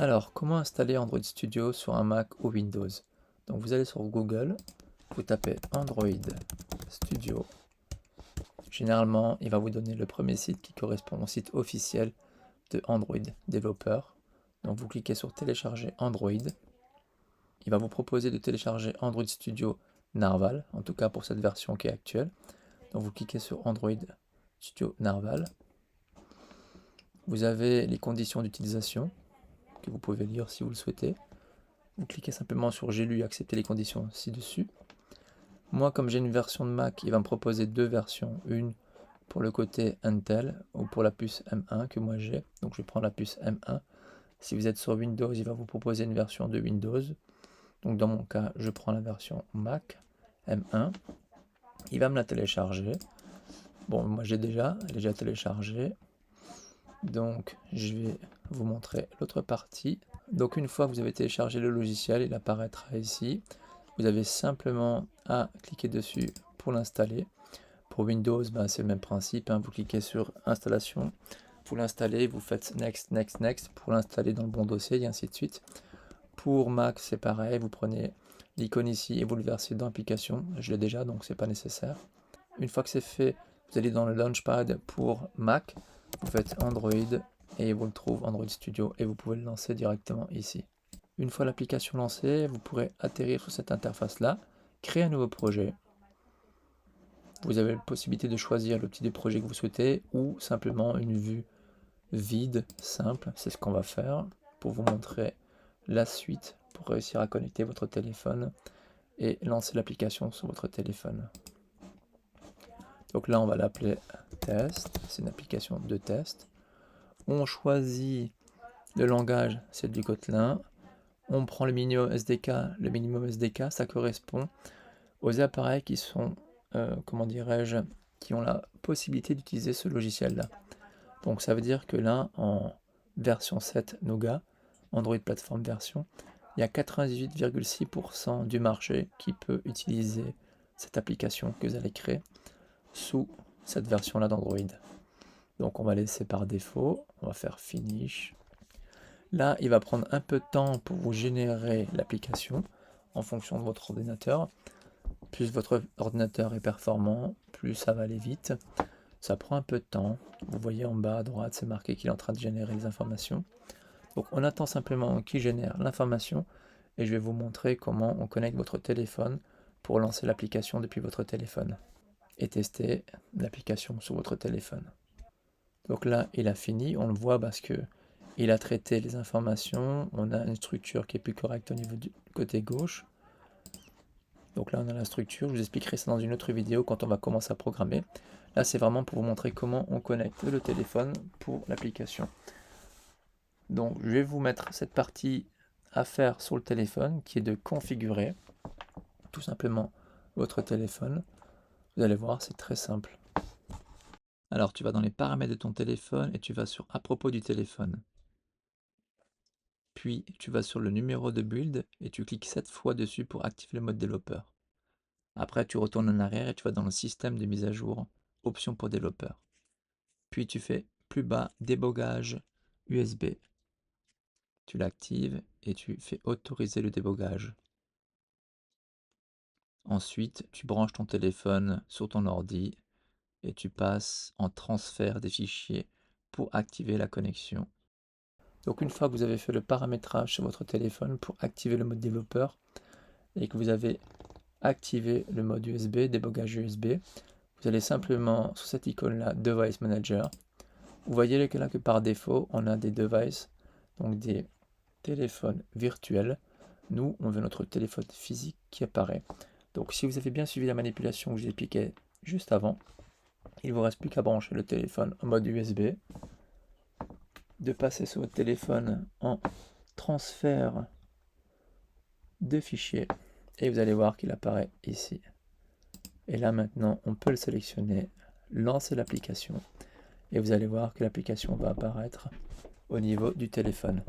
Alors, comment installer Android Studio sur un Mac ou Windows? Donc vous allez sur Google, vous tapez Android Studio. Généralement, il va vous donner le premier site qui correspond au site officiel de Android Developer. Donc vous cliquez sur télécharger Android. Il va vous proposer de télécharger Android Studio Narwhal, en tout cas pour cette version qui est actuelle. Donc vous cliquez sur Android Studio Narwhal. Vous avez les conditions d'utilisation que vous pouvez lire si vous le souhaitez. Vous cliquez simplement sur j'ai lu et accepter les conditions ci-dessus. Moi, comme j'ai une version de Mac, il va me proposer deux versions. Une pour le côté Intel ou pour la puce M1 que moi j'ai. Donc je prends la puce M1. Si vous êtes sur Windows, il va vous proposer une version de Windows. Donc dans mon cas, je prends la version Mac M1. Il va me la télécharger. Bon, moi j'ai déjà téléchargé. Donc je vais vous montrer l'autre partie. Donc une fois que vous avez téléchargé le logiciel, il apparaîtra ici. Vous avez simplement à cliquer dessus pour l'installer. Pour Windows, c'est le même principe. Vous cliquez sur installation, vous l'installez, vous faites next, next, next pour l'installer dans le bon dossier et ainsi de suite. Pour Mac, c'est pareil. Vous prenez l'icône ici et vous le versez dans l'application. Je l'ai déjà, donc c'est pas nécessaire. Une fois que c'est fait, vous allez dans le Launchpad pour Mac. Vous faites Android et vous le trouvez Android Studio et vous pouvez le lancer directement ici. Une fois l'application lancée, vous pourrez atterrir sur cette interface-là, créer un nouveau projet. Vous avez la possibilité de choisir le type de projet que vous souhaitez ou simplement une vue vide, simple. C'est ce qu'on va faire pour vous montrer la suite pour réussir à connecter votre téléphone et lancer l'application sur votre téléphone. Donc là, on va l'appeler test. C'est une application de test. On choisit le langage, c'est du Kotlin. On prend le minimum SDK. Le minimum SDK, ça correspond aux appareils qui sont, comment dirais-je, qui ont la possibilité d'utiliser ce logiciel-là. Donc ça veut dire que là, en version 7 Nougat, Android Platform version, il y a 98,6% du marché qui peut utiliser cette application que vous allez créer sous cette version-là d'Android. Donc on va laisser par défaut, on va faire Finish. Là, il va prendre un peu de temps pour vous générer l'application en fonction de votre ordinateur. Plus votre ordinateur est performant, plus ça va aller vite. Ça prend un peu de temps. Vous voyez en bas à droite, c'est marqué qu'il est en train de générer les informations. Donc on attend simplement qu'il génère l'information et je vais vous montrer comment on connecte votre téléphone pour lancer l'application depuis votre téléphone et tester l'application sur votre téléphone. Donc là, il a fini, on le voit parce que il a traité les informations. On a une structure qui est plus correcte au niveau du côté gauche. Donc là, on a la structure. Je vous expliquerai ça dans une autre vidéo quand on va commencer à programmer. Là, c'est vraiment pour vous montrer comment on connecte le téléphone pour l'application. Donc, je vais vous mettre cette partie à faire sur le téléphone qui est de configurer tout simplement votre téléphone. Vous allez voir, c'est très simple. Alors, tu vas dans les paramètres de ton téléphone et tu vas sur à propos du téléphone. Puis, tu vas sur le numéro de build et tu cliques 7 fois dessus pour activer le mode développeur. Après, tu retournes en arrière et tu vas dans le système de mise à jour, options pour développeur. Puis, tu fais plus bas, débogage USB. Tu l'actives et tu fais autoriser le débogage. Ensuite, tu branches ton téléphone sur ton ordi et tu passes en transfert des fichiers pour activer la connexion. Donc une fois que vous avez fait le paramétrage sur votre téléphone pour activer le mode développeur et que vous avez activé le mode USB, débogage USB, vous allez simplement sur cette icône-là, Device Manager. Vous voyez là que par défaut, on a des devices, donc des téléphones virtuels. Nous, on veut notre téléphone physique qui apparaît. Donc si vous avez bien suivi la manipulation que j'ai expliquée juste avant, il ne vous reste plus qu'à brancher le téléphone en mode USB, de passer sur votre téléphone en transfert de fichiers et vous allez voir qu'il apparaît ici. Et là maintenant, on peut le sélectionner, lancer l'application et vous allez voir que l'application va apparaître au niveau du téléphone.